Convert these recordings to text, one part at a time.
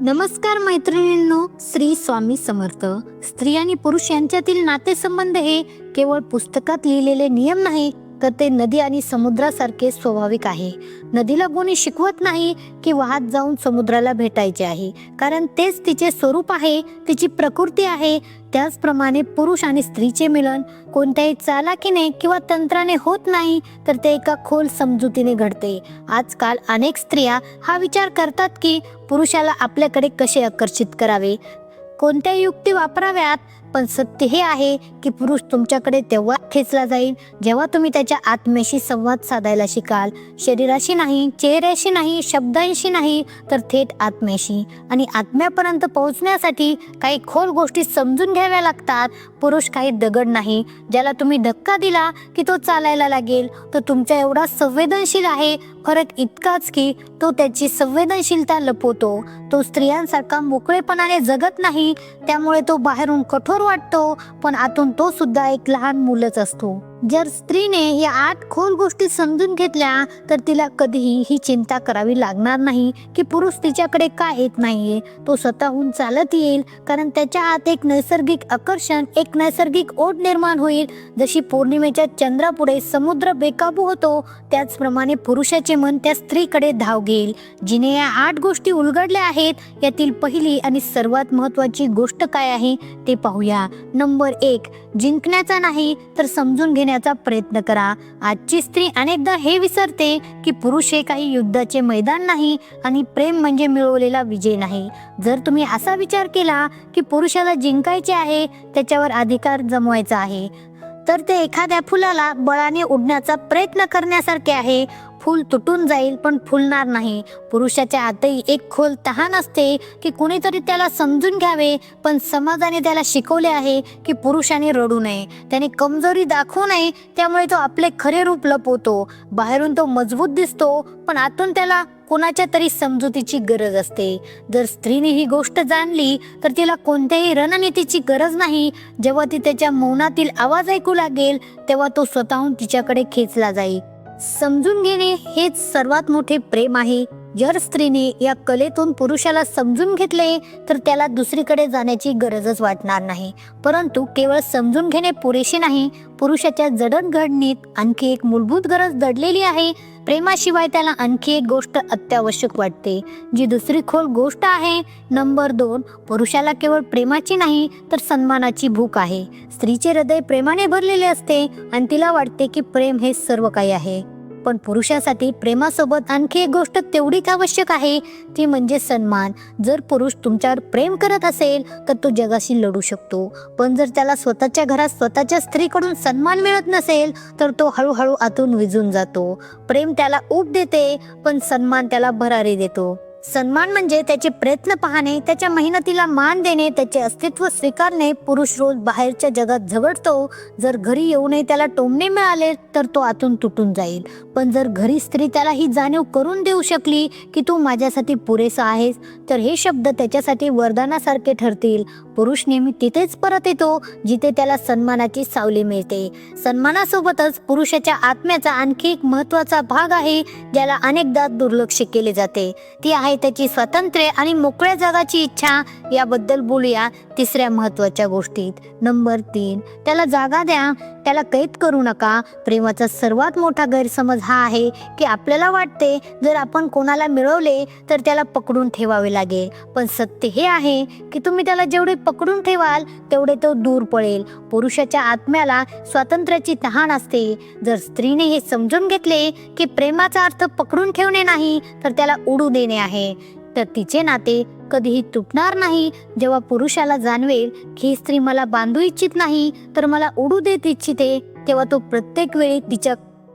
नमस्कार मैत्रिणींनो, श्री स्वामी समर्थ. स्त्री आणि पुरुष यांच्यातील नातेसंबंध हे केवळ पुस्तकात लिहिलेले नियम नाही, तर ते नदी आणि समुद्रासारखे स्वाभाविक आहे. नदीला कोणी शिकवत नाही की वाहत जाऊन समुद्राला भेटायचे आहे, कारण तेच तिचे स्वरूप आहे, तिची प्रकृती आहे. त्याचप्रमाणे पुरुष आणि स्त्रीचे मिलन कोणत्याही चालाखीने किंवा तंत्राने होत नाही, तर ते एका खोल समजुतीने घडते. आजकाल अनेक स्त्रिया हा विचार करतात की पुरुषाला आपल्याकडे कसे आकर्षित करावे, कोणत्या युक्ती वापराव्यात. पण सत्य हे आहे की पुरुष तुमच्याकडे तेव्हा खेचला जाईल जेव्हा तुम्ही त्याच्या आत्म्याशी संवाद साधायला शिकाल. शरीराशी नाही, चेहऱ्याशी नाही, शब्दांशी नाही, तर थेट आत्म्याशी. आणि आत्म्यापर्यंत पोहोचण्यासाठी काही खोल गोष्टी समजून घ्याव्या लागतात. पुरुष काही दगड नाही ज्याला तुम्ही धक्का दिला की तो चालायला लागेल. तो तुमच्या एवढा संवेदनशील आहे. फरक इतकाच की तो त्याची संवेदनशीलता लपवतो. तो स्त्रियांसारखा मोकळेपणाने जगत नाही, त्यामुळे तो बाहेरून कठोर वाटतो, पण आतून तो सुद्धा एक लहान मुलंच असतो. जर स्त्रीने या 8 खोल गोष्टी समजून घेतल्या, तर तिला कधीही ही चिंता करावी लागणार नाही की पुरुष तिच्याकडे का येत नाहीये. तो स्वतःहून चालत येईल, कारण त्याच्या आत एक नैसर्गिक आकर्षण, एक नैसर्गिक ओढ निर्माण होईल. जशी पौर्णिमेच्या चंद्रापुढे समुद्र बेकाबू होतो, त्याचप्रमाणे पुरुषाचे मन त्या स्त्रीकडे धाव घेईल जिने या 8 गोष्टी उलगडल्या आहेत. यातील पहिली आणि सर्वात महत्त्वाची गोष्ट काय आहे ते पाहूया. नंबर 1, जिंकण्याचा नाही तर समजून घेण्याचा प्रयत्न करा. आजची स्त्री अनेकदा हे विसरते की पुरुष हे काही युद्धाचे मैदान नाही आणि प्रेम म्हणजे मिळवलेला विजय नाही. जर तुम्ही असा विचार केला की पुरुषाला जिंकायचे आहे, त्याच्यावर अधिकार जमवायचा आहे, तर ते एखाद्या फुलाला बळाने उडण्याचा प्रयत्न करण्यासारखे आहे. फूल तुटून जाईल पण फुलणार नाही. पुरुषाच्या आतही एक खोल तहान असते की कुणीतरी त्याला समजून घ्यावे, पण समाजाने त्याला शिकवले आहे की पुरुषाने रडू नये, त्याने कमजोरी दाखवू नये, त्यामुळे तो आपले खरे रूप लपवतो. बाहेरून तो मजबूत दिसतो, पण आतून त्याला कोणाच्या तरी समजुतीची गरज असते. जर स्त्रीने ही गोष्ट जाणली, तर तिला कोणत्याही रणनीतीची गरज नाही. जेव्हा ती त्याच्या मौनातील आवाज ऐकू लागेल, तेव्हा तो स्वतःहून तिच्याकडे खेचला जाईल. समजून घेणे हेच सर्वात मोठे प्रेम आहे. जर स्त्रीने या कलेतून पुरुषाला समजून घेतले, तर त्याला दुसरीकडे जाण्याची गरजच वाटणार नाही. परंतु केवळ समजून घेणे पुरेसे नाही. पुरुषाच्या जडणघडणीत आणखी एक मूलभूत गरज दडलेली आहे. प्रेमाशिवाय त्याला आणखी एक गोष्ट अत्यावश्यक वाटते, जी दुसरी खोल गोष्ट आहे. नंबर 2, पुरुषाला केवळ प्रेमाची नाही तर सन्मानाची भूक आहे. स्त्रीचे हृदय प्रेमाने भरलेले असते आणि तिला वाटते की प्रेम हे सर्व काही आहे. पण पुरुषासाठी प्रेमासोबत आणखी एक गोष्ट तेवढीच आवश्यक आहे, ती म्हणजे सन्मान. जर पुरुष तुमच्यावर प्रेम करत असेल, तर तो जगाशी लढू शकतो. पण जर त्याला स्वतःच्या घरात स्वतःच्या स्त्रीकडून सन्मान मिळत नसेल, तर तो हळूहळू आतून विझून जातो. प्रेम त्याला ऊब देते, पण सन्मान त्याला भरारी देतो. सन्मान म्हणजे त्याचे प्रयत्न पाहणे, त्याच्या मेहनतीला मान देणे, त्याचे अस्तित्व स्वीकारणे. पुरुष रोज बाहेरच्या जगात झगडतो. जर घरी येऊनही त्याला टोमणे मिळाले, तर तो आतून तुटून जाईल. पण जर घरी स्त्री त्याला ही जाणीव करून देऊ शकली की तू माझ्यासाठी पुरेसा आहेस, तर हे शब्द त्याच्यासाठी वरदानासारखे ठरतील. पुरुष नेहमी तिथेच परत येतो जिथे त्याला सन्मानाची सावली मिळते. सन्मानासोबतच पुरुषाच्या आत्म्याचा आणखी एक महत्त्वाचा भाग आहे, ज्याला अनेकदा दुर्लक्ष केले जाते. ती आहे त्याची स्वातंत्र्य आणि मोकळ्या जगाची इच्छा. याबद्दल बोलूया तिसऱ्या महत्त्वाच्या गोष्टीत. नंबर 3, त्याला जागा द्या, त्याला कैद करू नका. प्रेमाचा सर्वात मोठा गैरसमज हा आहे की आपल्याला वाटते जर आपण कोणाला मिळवले तर त्याला पकडून ठेवावे लागेल. पण सत्य हे आहे की तुम्ही त्याला जेवढे पकडून ठेवाल, तेवढे तो दूर पळेल. पुरुषाच्या आत्म्याला स्वातंत्र्याची तहान असते. जर स्त्रीने हे समजून घेतले की प्रेमाचा अर्थ पकडून ठेवणे नाही, तर त्याला उडू देणे आहे, तर तिचे नाते कधीही तुटणार नाही. जेव्हा पुरुषाला जाणवेल की ही स्त्री मला बांधू इच्छित नाही, तर मला उडू देत इच्छिते, तेव्हा तो प्रत्येक वेळी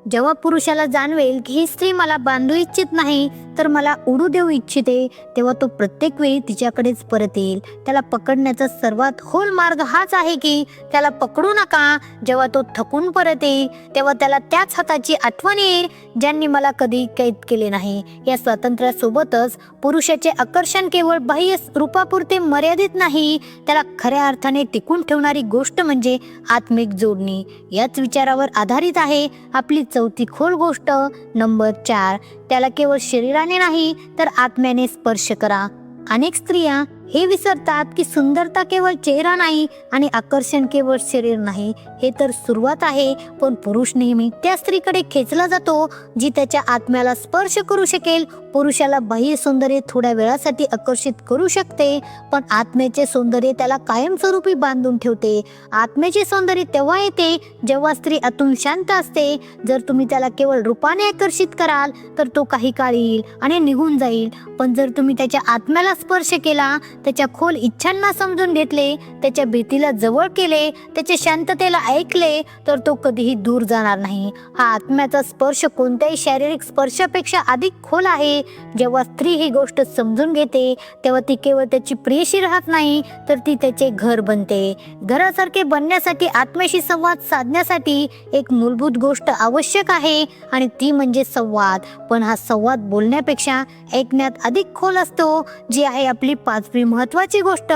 जेव्हा पुरुषाला जाणवेल की ही स्त्री मला बांधू इच्छित नाही, तर मला उडू देऊ इच्छिते, तेव्हा तो प्रत्येक वेळी तिच्याकडेच परत येईल. त्याला पकडण्याचा सर्वात खोल मार्ग हाच आहे की त्याला पकडू नका. जेव्हा तो थकून परत येईल, तेव्हा त्याला त्याच हाताची आठवण येईल ज्यांनी मला कधी कैद केले नाही. या स्वातंत्र्यासोबतच पुरुषाचे आकर्षण केवळ बाह्य रूपापुरते मर्यादित नाही. त्याला खऱ्या अर्थाने टिकून ठेवणारी गोष्ट म्हणजे आत्मिक जोडणी. याच विचारावर आधारित आहे आपली चौथी खोल गोष्ट. नंबर 4, त्याला केवळ शरीराने नाही तर आत्म्याने स्पर्श करा. अनेक स्त्रिया हे विसरतात की सुंदरता केवळ चेहरा नाही आणि आकर्षण केवळ शरीर नाही, हे तर सुरुवात आहे. पण पुरुष नेहमी त्या स्त्रीकडे खेचला जातो जी त्याच्या आत्म्याला स्पर्श करू शकेल. पुरुषाला बाह्य सौंदर्य थोड्या वेळासाठी आकर्षित करू शकते, पण आत्म्याचे सौंदर्य त्याला कायमस्वरूपी बांधून ठेवते. आत्म्याचे सौंदर्य तेव्हा येते जेव्हा स्त्री आतून शांत असते. जर तुम्ही त्याला केवळ रूपाने आकर्षित कराल तर तो काही काळ येईल आणि निघून जाईल, पण जर तुम्ही त्याच्या आत्म्याला स्पर्श केला, त्याच्या खोल इच्छांना समजून घेतले, त्याच्या भीतीला जवळ केले, त्याच्या शांततेला ऐकले, तर तो कधीही दूर जाणार नाही. हा आत्म्याचा स्पर्श कोणत्याही शारीरिक स्पर्शापेक्षा अधिक खोल आहे. जेव्हा स्त्री ही गोष्ट समजून घेते तेव्हा ती केवळ त्याची प्रियशी राहत नाही, तर ती त्याचे घर बनते. घरासारखे बनण्यासाठी आत्म्याशी संवाद साधण्यासाठी एक मूलभूत गोष्ट आवश्यक आहे आणि ती म्हणजे संवाद. पण हा संवाद बोलण्यापेक्षा ऐकण्यात अधिक खोल असतो, जी आहे आपली पाचवी महत्वाची गोष्ट.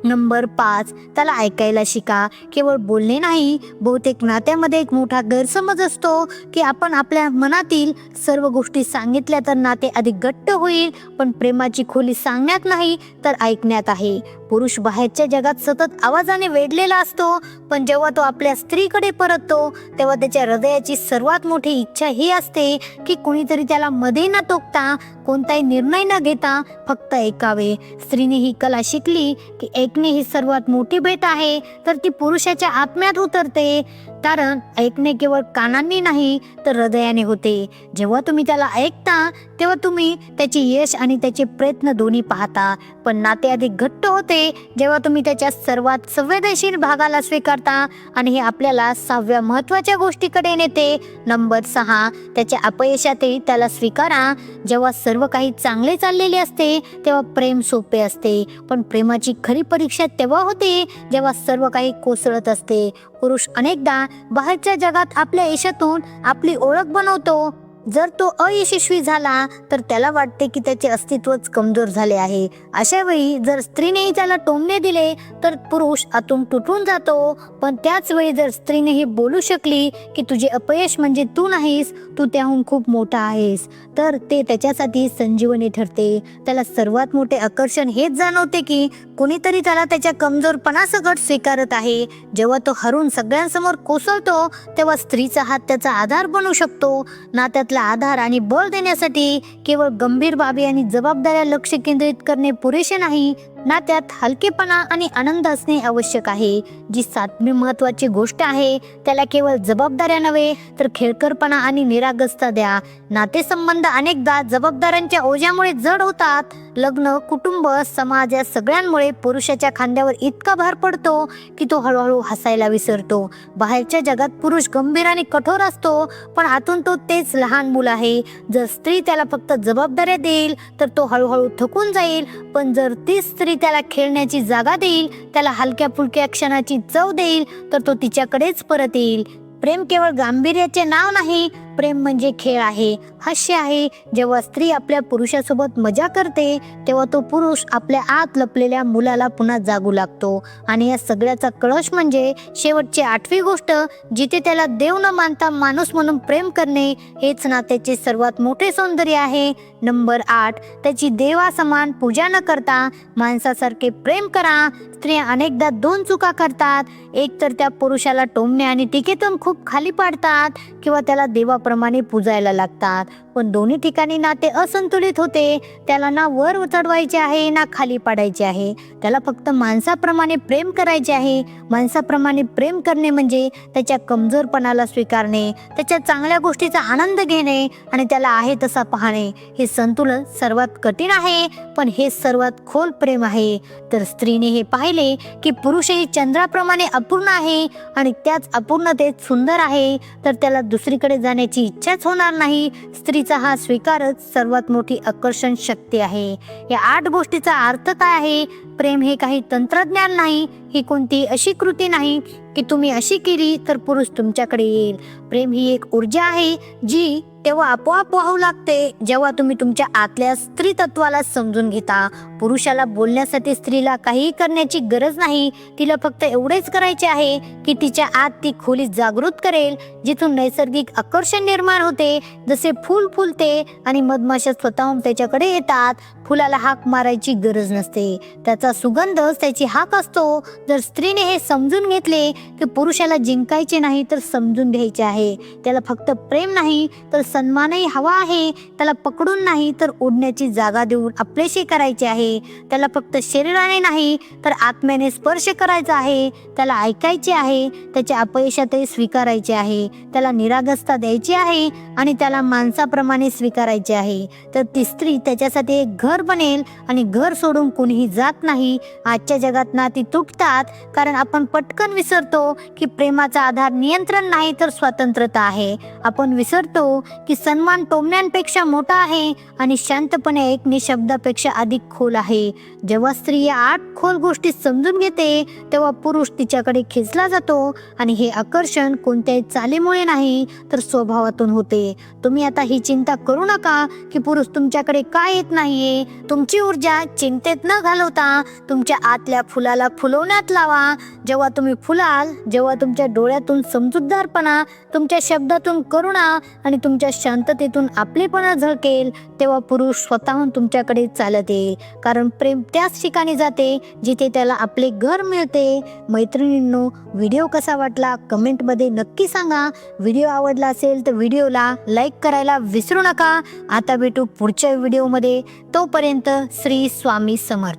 नंबर 5, त्याला ऐकायला शिका. केवळ बोलणे नाही. बहुतेक नात्यामध्ये एक मोठा गैरसमज असतो की आपण आपल्या मनातील सर्व गोष्टी सांगितल्या तर नाते अधिक घट्ट होईल, पण प्रेमाची खोली सांगण्यात नाही तर ऐकण्यात आहे. पुरुष बाहेरच्या जगात सतत आवाजाने वेढलेला असतो, पण जेव्हा तो आपल्या स्त्रीकडे परततो तेव्हा त्याच्या हृदयाची सर्वात मोठी इच्छा ही असते की कुणीतरी त्याला मध्ये न टोकता, कोणताही निर्णय न घेता फक्त ऐकावे. स्त्रीने ही कला शिकली की ऐकणे ही सर्वात मोठी भेट आहे, तर ती पुरुषाच्या आत्म्यात उतरते. कारण ऐकणे केवळ कानांनी नाही तर हृदयाने होते. जेव्हा तुम्ही त्याला ऐकता तेव्हा तुम्ही त्याचे यश आणि त्याचे प्रयत्न दोन्ही पाहता, पण नाते अधिक घट्ट होते जेव्हा तुम्ही त्याच्या सर्वात संवेदनशील भागाला स्वीकारता. आणि हे आपल्याला 6व्या महत्वाच्या गोष्टीकडे नेते. नंबर 6, त्याच्या अपयशातही त्याला स्वीकारा. जेव्हा सर्व काही चांगले चाललेले असते तेव्हा प्रेम सोपे असते, पण प्रेमाची खरी परीक्षा तेव्हा होते जेव्हा सर्व काही कोसळत असते. पुरुष अनेकदा बाहेरच्या जगात आपल्या यशातून आपली ओळख बनवतो. जर तो अयशस्वी झाला तर त्याला वाटते की त्याचे अस्तित्वच कमजोर झाले आहे. अशा वेळी जर स्त्रीनेही त्याला टोमणे दिले तर पुरुष आतून तुटून जातो. पण त्याच वेळी जर स्त्रीने ही बोलू शकली की तुझे अपयश म्हणजे तू नाहीस, तू त्याहून खूप मोठा आहेस, तर ते त्याच्यासाठी संजीवनी ठरते. त्याला सर्वात मोठे आकर्षण हेच जाणवते की कोणीतरी त्याला त्याच्या कमजोरपणासकट स्वीकारत आहे. जेव्हा तो हरून सगळ्यांसमोर कोसळतो तेव्हा स्त्रीचा हात त्याचा आधार बनू शकतो. नात्यातला आधार आणि बळ देण्यासाठी केवळ गंभीर बाबी आणि जबाबदाऱ्या लक्ष केंद्रित करणे पुरेसे नाही. नात्यात हलकेपणा आणि आनंद असणे आवश्यक आहे. जी 7वी महत्वाची गोष्ट आहे त्याला केवळ जबाबदाऱ्या नव्हे तर खेळकरपणा आणि निरागसता द्या. नातेसंबंध अनेकदा जबाबदाऱ्यांच्या ओझ्यामुळे जड होतात. लग्न, कुटुंब, समाज या सगळ्यांमुळे पुरुषाच्या खांद्यावर इतका भार पडतो की तो हळूहळू हसायला विसरतो. बाहेरच्या जगात पुरुष गंभीर आणि कठोर असतो, पण आतून तो तेच लहान मूल आहे. जर स्त्री त्याला फक्त जबाबदाऱ्या देईल तर तो हळूहळू थकून जाईल, पण जर ती स्त्री त्याला खेळण्याची जागा देईल, त्याला हलक्या फुलक्या क्षणाची चव देईल, तर तो तिच्याकडेच परत येईल. प्रेम केवळ गांभीर्याचे नाव नाही, प्रेम म्हणजे खेळ आहे, हास्य आहे. जेव्हा स्त्री आपल्या पुरुषासोबत मजा करते तेव्हा तो पुरुष आपल्या आत लपलेल्या मुलाला पुन्हा जागू लागतो. आणि या सगळ्याचा कळस म्हणजे शेवटची 8वी गोष्ट, जिथे त्याला देव न मानता माणूस म्हणून प्रेम करणे हेच नात्याचे सर्वात मोठे सौंदर्य आहे. नंबर 8, त्याची देवासमान पूजा न करता माणसासारखे प्रेम करा. स्त्रिया अनेकदा 2 चुका करतात. एक तर त्या पुरुषाला टोमणे आणि टीकेतून खूप खाली पाडतात किंवा त्याला देवाप्रमाणे पूजायला लागतात. पण दोन्ही ठिकाणी नाते असंतुलित होते. त्याला ना वर चढवायचे आहे ना खाली पाडायचे आहे. त्याला फक्त माणसाप्रमाणे प्रेम करायचे आहे. माणसाप्रमाणे प्रेम करणे म्हणजे त्याच्या कमजोरपणाला स्वीकारणे, त्याच्या चांगल्या गोष्टीचा आनंद घेणे आणि त्याला आहे तसा पाहणे. हे संतुलन सर्वात कठीण आहे, पण हे सर्वात खोल प्रेम आहे. तर स्त्रीने हे पाहिले की पुरुषही चंद्राप्रमाणे अपूर्ण आहे आणि त्याच अपूर्णतेत सुंदर आहे, तर त्याला दुसरीकडे जाण्याची इच्छाच होणार नाही. स्त्रीचा हा स्वीकारच सर्वात मोठी आकर्षण शक्ती आहे. या 8 गोष्टीचा अर्थ काय आहे? प्रेम हे काही तंत्रज्ञान नाही, ही कोणती अशी कृती नाही की तुम्ही अशी केली तर पुरुष तुमच्याकडे येईल. प्रेम ही एक ऊर्जा आहे जी तेव्हा आपोआप वाहू लागते जेव्हा तुम्ही तुमच्या आतल्या स्त्री तत्वाला समजून घेता. पुरुषाला बोलण्यासाठी स्त्रीला काहीही करण्याची गरज नाही. तिला फक्त एवढेच करायचे आहे की तिच्या आत ती खोली जागृत करेल, जिथून नैसर्गिक आकर्षण निर्माण होते. जसे फूल फुलते आणि मधमाशा स्वतःहून त्याच्याकडे येतात. फुलाला हाक मारायची गरज नसते, त्याचा सुगंधच त्याची हाक असतो. जर स्त्रीने हे समजून घेतले की पुरुषाला जिंकायचे नाही तर समजून घ्यायचे आहे, त्याला फक्त प्रेम नाही तर सन्मानही हवा आहे, त्याला पकडून नाही तर उडण्याची जागा देऊन आपलेशी करायचे आहे, त्याला फक्त शरीराने नाही तर आत्म्याने स्पर्श करायचा आहे, त्याला ऐकायचे आहे, त्याच्या अपयशातही स्वीकारायचे आहे, त्याला निरागसता द्यायची आहे आणि त्याला माणसाप्रमाणे स्वीकारायचे आहे, तर ती स्त्री त्याच्यासाठी एक घर बनेल. आणि घर सोडून कोणीही जात नाही. आजच्या जगात नाती तुटतात कारण आपण पटकन विसरतो की प्रेमाचा आधार नियंत्रण नाही तर स्वतंत्रता आहे. आपण विसरतो की सन्मान टोमण्यांपेक्षा मोठा आहे आणि शांतपणे ऐकणे शब्दापेक्षा अधिक खोल आहे. जेव्हा स्त्री या 8 खोल गोष्टी समजून घेते तेव्हा पुरुष तिच्याकडे खेचला जातो आणि हे आकर्षण कोणत्याही चालीमुळे नाही तर स्वभावातून होते. तुम्ही आता ही चिंता करू नका की पुरुष तुमच्याकडे का येत नाहीये. तुमची ऊर्जा चिंतेत न घालवता तुमच्या आतल्या फुलाला फुलवण्यात लावा. जेव्हा तुम्ही फुलाल, जेव्हा तुमच्या डोळ्यातून समजूतदारपणा, तुमच्या शब्दातून करुणा आणि तुमच्या शांततेतून आपलेपणा झळकेल, तेव्हा पुरुष स्वतःहून तुमच्याकडे चालत येईल. कारण प्रेम त्याच ठिकाणी जाते जिथे त्याला आपले घर मिळते. मैत्रिणींनो, व्हिडिओ कसा वाटला कमेंटमध्ये नक्की सांगा. व्हिडिओ आवडला असेल तर व्हिडिओला लाईक करायला विसरू नका. आता भेटू पुढच्या व्हिडिओमध्ये. तोपर्यंत श्री स्वामी समर्थ.